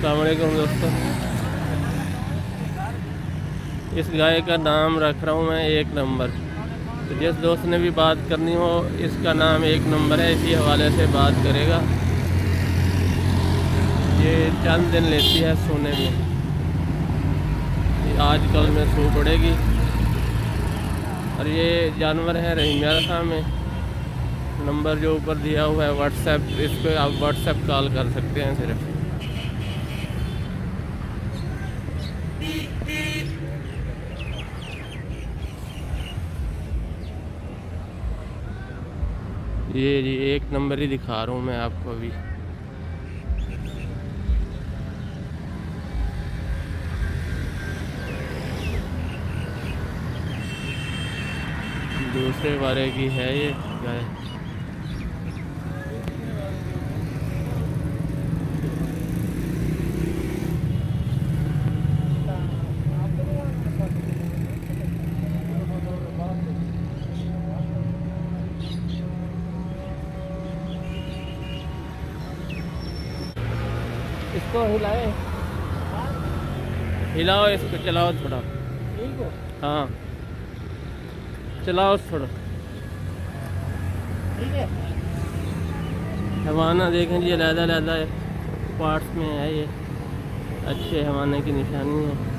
अस्सलाम वालेकुम दोस्तों। इस गाय का नाम रख रहा हूँ मैं एक नंबर। तो जिस दोस्त ने भी बात करनी हो, इसका नाम एक नंबर है, इसी हवाले से बात करेगा। ये चंद दिन लेती है सोने में, आज कल में सो पड़ेगी। और ये जानवर है रहीमिया खां में। नंबर जो ऊपर दिया हुआ है व्हाट्सएप, इस पर आप व्हाट्सएप कॉल कर सकते हैं सिर्फ। ये जी एक नंबर ही दिखा रहा हूँ मैं आपको अभी। दूसरे वाले की है ये गाय। इसको हिलाए, हिलाओ इसको, चलाओ थोड़ा। हाँ चलाओ थोड़ा। ठीक है। हवाना देखें जी, अलग-अलग पार्ट्स में है ये, अच्छे हवाने की निशानी है।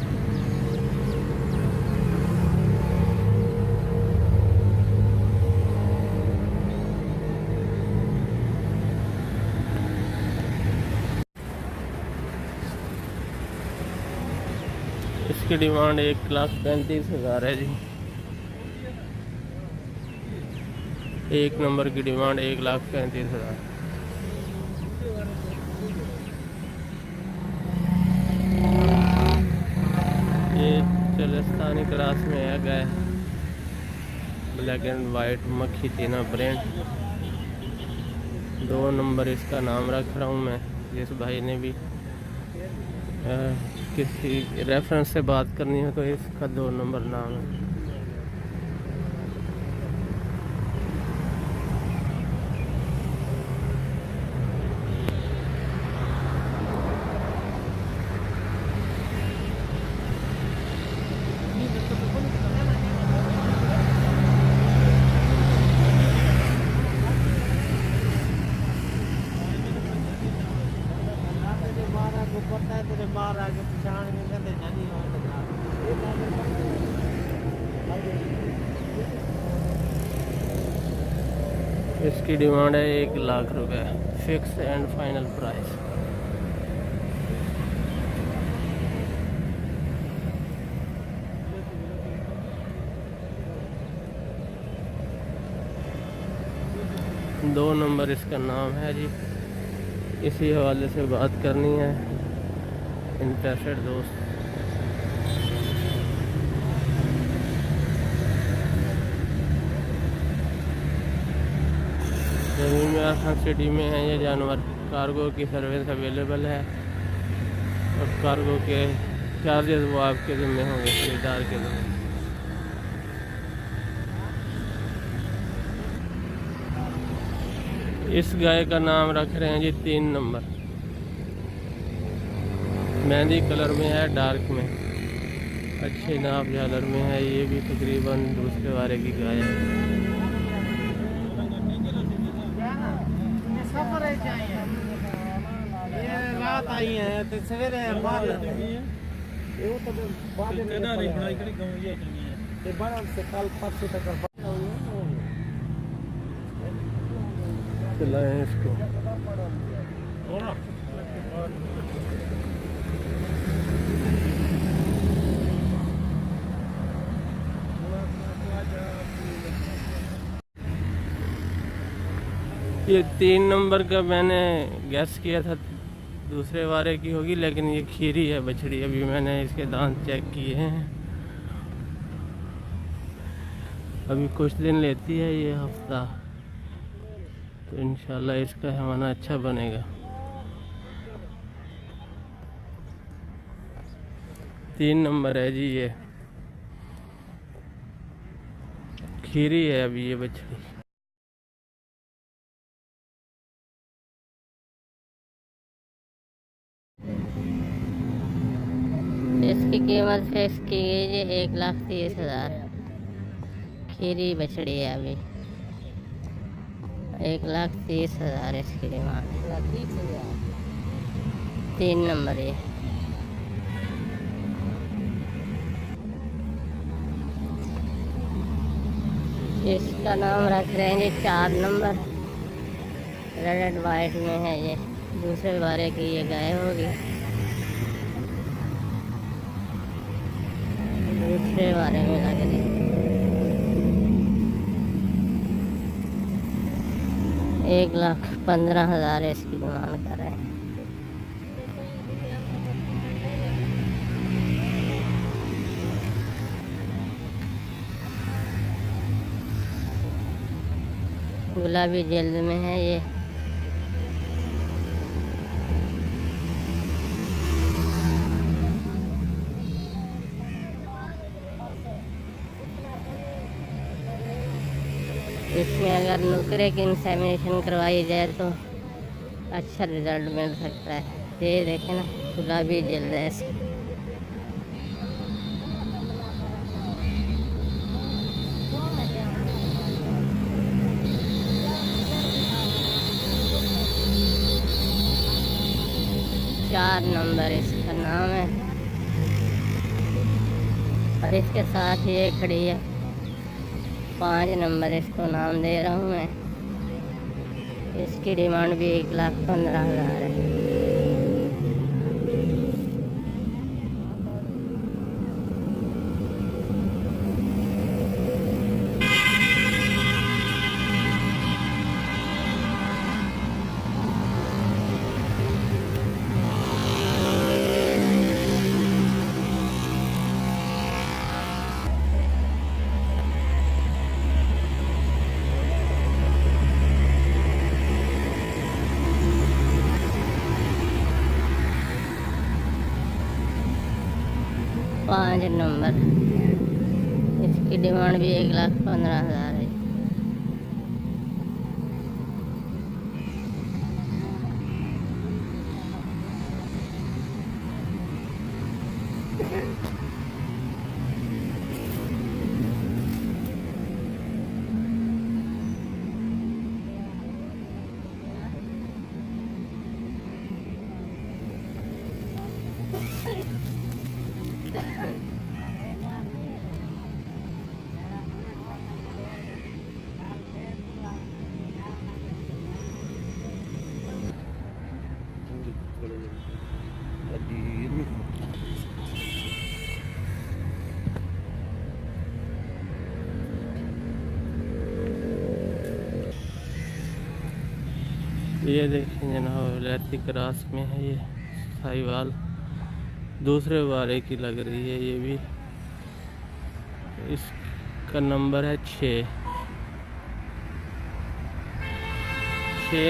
इसकी डिमांड 1,35,000 है जी। एक नंबर की डिमांड 1,35,000। ये चलस्तानी क्रास में है गाय, ब्लैक एंड वाइट मक्खी तीना ब्रांड। 2 नंबर इसका नाम रख रहा हूँ मैं। जिस भाई ने भी किसी रेफरेंस से बात करनी हो तो इसका 2 नंबर नाम है। इसकी डिमांड है 1,00,000 रुपये, फिक्स एंड फाइनल प्राइस। दो नंबर इसका नाम है जी। इसी हवाले से बात करनी है, इंटरेस्टेड दोस्त। रहीमिया खां सिटी में है ये जानवर। कार्गो की सर्विस अवेलेबल है और कार्गो के चार्जेस वो आपके ज़िम्मे होंगे, खरीदार के ज़िम्मे। इस गाय का नाम रख रहे हैं जी 3 नंबर। मेहंदी कलर में है, डार्क में, अच्छे नाप झालर में है। ये भी तकरीबन दूसरे वाले की गाय है। रात आई है तो सवेरे मार लेते हैं। ये तो बाद में नहीं बनाई करी गांव ये बड़ा से कल परसों तक चलाएं इसको। ये 3 नंबर का मैंने गैस किया था दूसरे वाले की होगी, लेकिन ये खीरी है बछड़ी। अभी मैंने इसके दांत चेक किए हैं, अभी कुछ दिन लेती है ये हफ्ता, तो इंशाल्लाह इसका हवाना अच्छा बनेगा। 3 नंबर है जी, ये खीरी है अभी ये बछड़ी। इसकी कीमत फिक्स की गई है 1,30,000। खीरी बछड़ी है अभी 1,30,000 इसकी डिमांड। 3 नंबर ये। इसका नाम रख रहे हैं 4 नंबर। रेड एंड वाइट में है ये। दूसरे बारे की ये गाय होगी। दूसरे बारे में लग रही 1,15,000 इसकी डिमांड कर रहे हैं। गुलाबी जल्द में है ये। इसमें अगर नुकरे की इंसेमिनेशन करवाई जाए तो अच्छा रिजल्ट मिल सकता है। ये देखें ना, गुलाबी जल्द है इसकी। चार नंबर इसका नाम है। और इसके साथ ये खड़ी है 5 नंबर। इसको नाम दे रहा हूँ मैं। इसकी डिमांड भी 1,15,000 है। पाँच नंबर। इसकी डिमांड भी 1,15,000 है। ये देखें जनाब, वलायती क्रॉस में है ये साहिवाल। दूसरे बारे की लग रही है ये भी। इसका नंबर है 6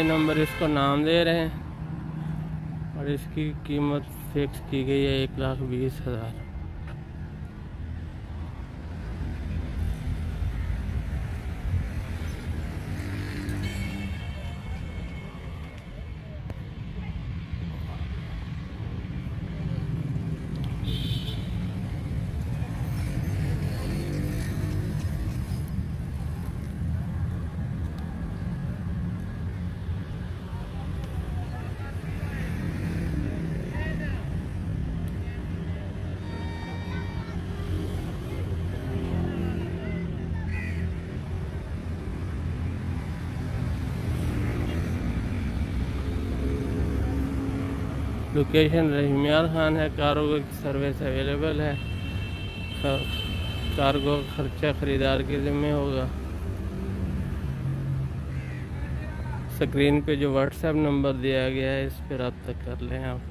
नंबर इसको नाम दे रहे हैं। और इसकी कीमत फिक्स की गई है 1,20,000। लोकेशन रहीमियार खान है। कार्गो की सर्विस अवेलेबल है। कार्गो का खर्चा खरीदार के ज़िम्मे होगा। स्क्रीन पे जो व्हाट्सएप नंबर दिया गया है इस पर रब्ता कर लें आप।